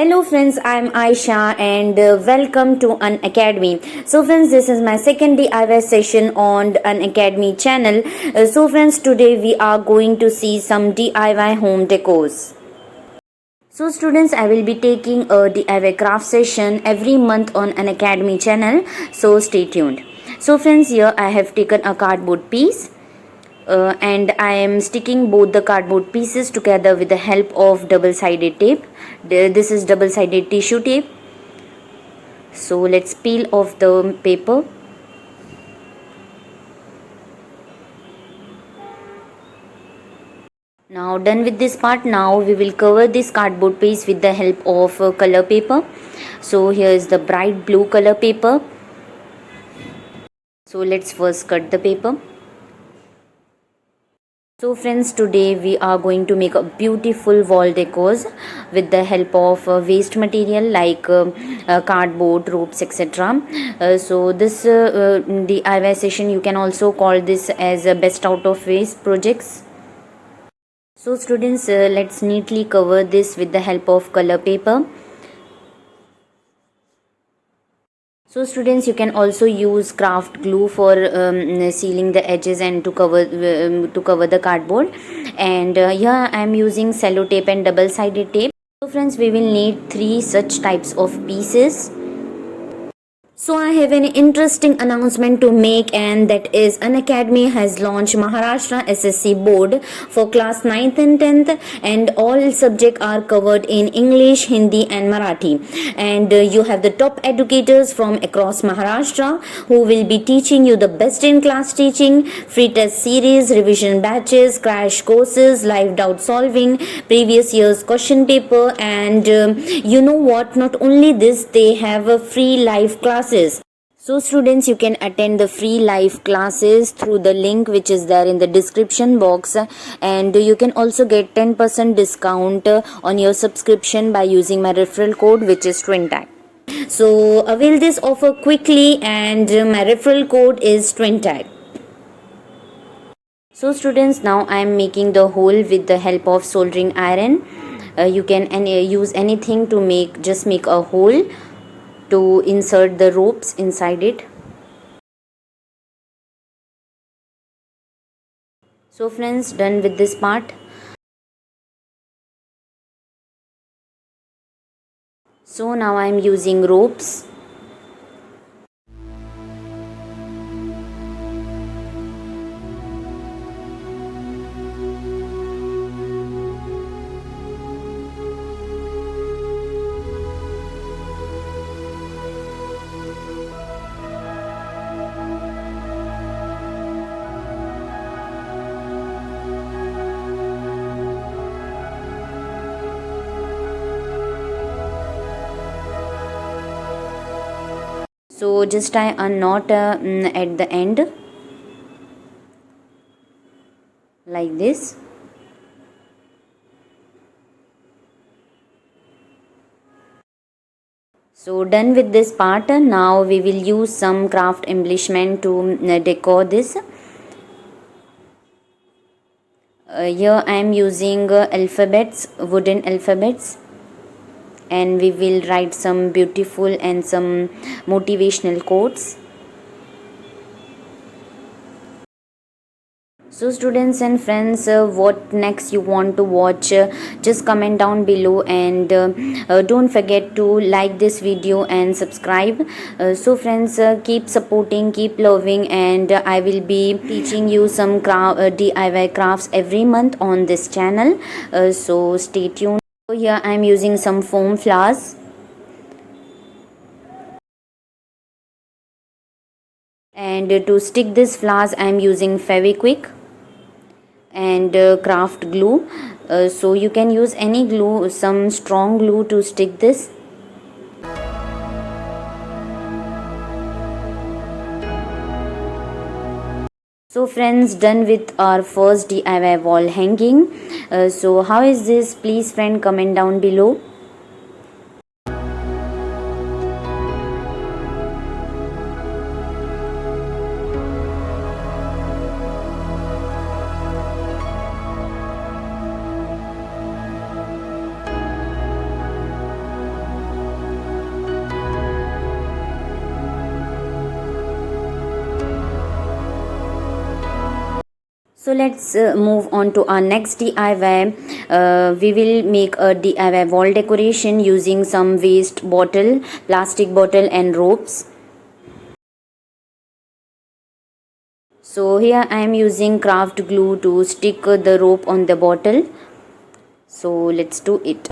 Hello friends, I'm Aisha and welcome to An Academy. So friends, this is my second DIY session on An Academy channel. So friends, today we are going to see some DIY home decors. So students, I will be taking a DIY craft session every month on An Academy channel. So stay tuned. So friends, here I have taken a cardboard piece. And I am sticking both the cardboard pieces together with the help of double-sided tape. This is double-sided tissue tape. So let's peel off the paper. Now done with this part, now we will cover this cardboard piece with the help of color paper. So here is the bright blue color paper. So let's first cut the paper. So friends, today we are going to make a beautiful wall decors with the help of waste material like cardboard, ropes, etc. So this DIY session, you can also call this as a best out of waste projects. So students, let's neatly cover this with the help of color paper. So students, you can also use craft glue for sealing the edges and to cover the cardboard. And here I am using sellotape and double-sided tape. So friends, we will need 3 such types of pieces. So I have an interesting announcement to make, and that is An Academy has launched Maharashtra SSC board for class 9th and 10th, and all subjects are covered in English, Hindi and Marathi. And you have the top educators from across Maharashtra who will be teaching you the best in class teaching, free test series, revision batches, crash courses, live doubt solving, previous year's question paper, and you know what, not only this, they have a free live classes. So students, you can attend the free live classes through the link which is there in the description box, and you can also get 10% discount on your subscription by using my referral code, which is TwinTag. So avail this offer quickly, and my referral code is TwinTag. So students, now I am making the hole with the help of soldering iron. You can use anything to make a hole to insert the ropes inside it. So friends, done with this part. So now I am using ropes. So just tie a knot at the end like this. So done with this part. Now we will use some craft embellishment to decor this. Here I am using alphabets, wooden alphabets, and we will write some beautiful and some motivational quotes. So students and friends, what next you want to watch, just comment down below, and don't forget to like this video and subscribe. So friends, keep supporting, keep loving, and I will be teaching you some DIY crafts every month on this channel. So stay tuned. So here I am using some foam flowers, and to stick this flowers I am using Fevikwik and craft glue. So you can use any glue, some strong glue to stick this. So friends, done with our first DIY wall hanging. So how is this? Please friend, comment down below. So let's move on to our next DIY. We will make a DIY wall decoration using some waste bottle, plastic bottle and ropes. So here I am using craft glue to stick the rope on the bottle. So let's do it.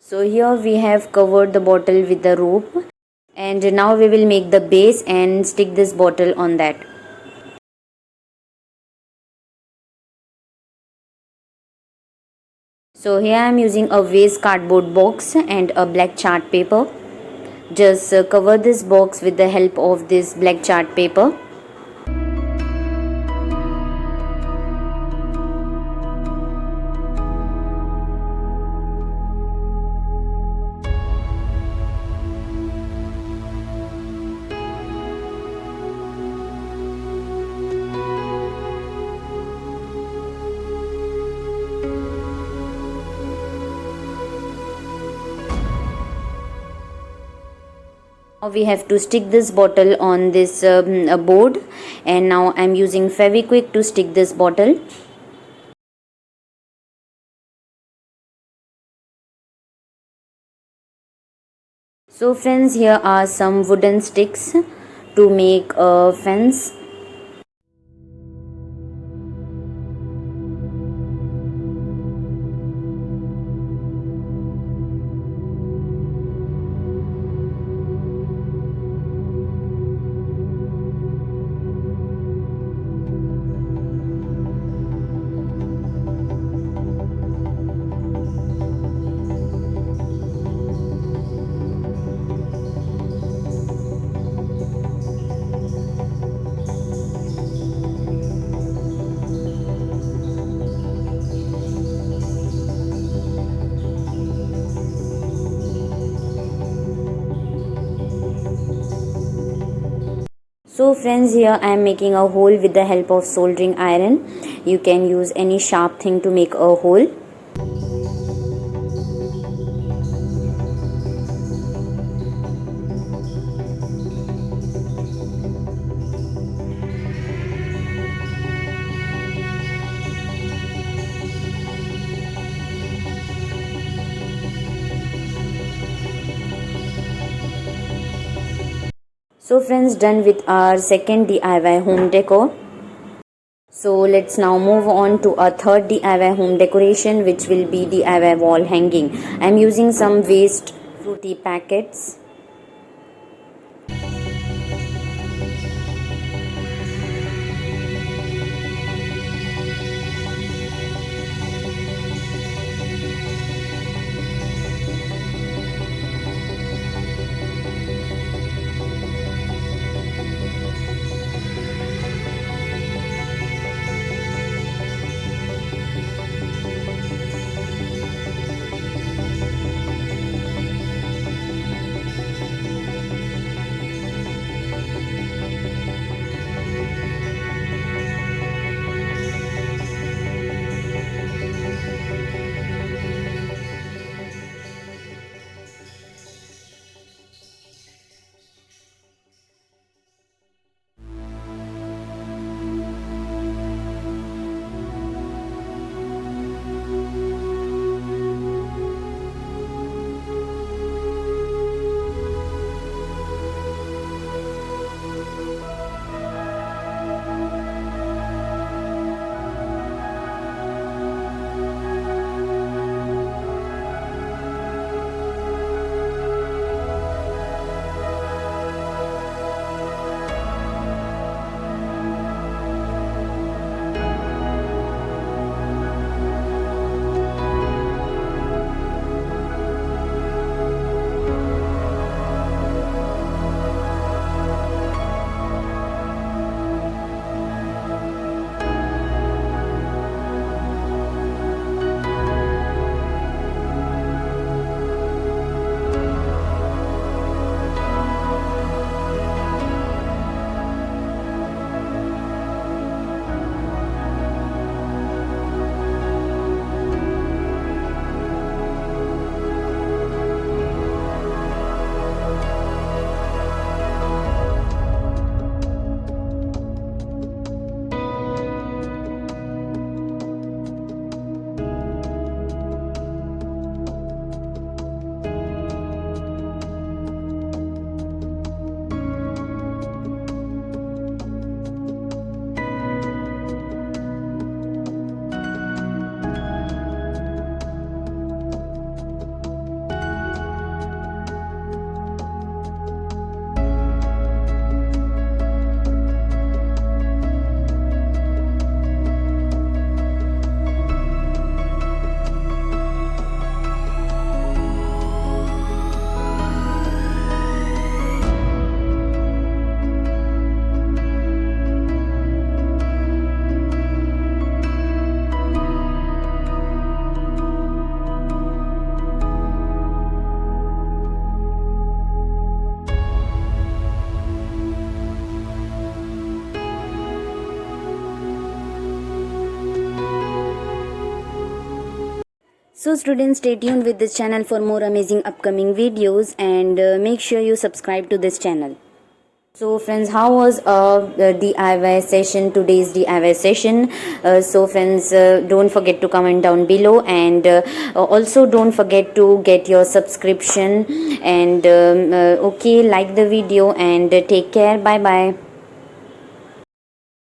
So here we have covered the bottle with the rope, and now we will make the base and stick this bottle on that. So here I am using a waste cardboard box and a black chart paper. Just cover this box with the help of this black chart paper. Now we have to stick this bottle on this board, and now I am using Fevikwik to stick this bottle. So friends, here are some wooden sticks to make a fence. So friends, here I am making a hole with the help of soldering iron. You can use any sharp thing to make a hole. So friends, done with our second DIY home decor. So let's now move on to our third DIY home decoration, which will be DIY wall hanging. I'm using some waste fruity packets. So students, stay tuned with this channel for more amazing upcoming videos, and make sure you subscribe to this channel. So friends, how was DIY session, today's DIY session? So friends, don't forget to comment down below, and also don't forget to get your subscription, and okay, like the video, and take care. Bye bye.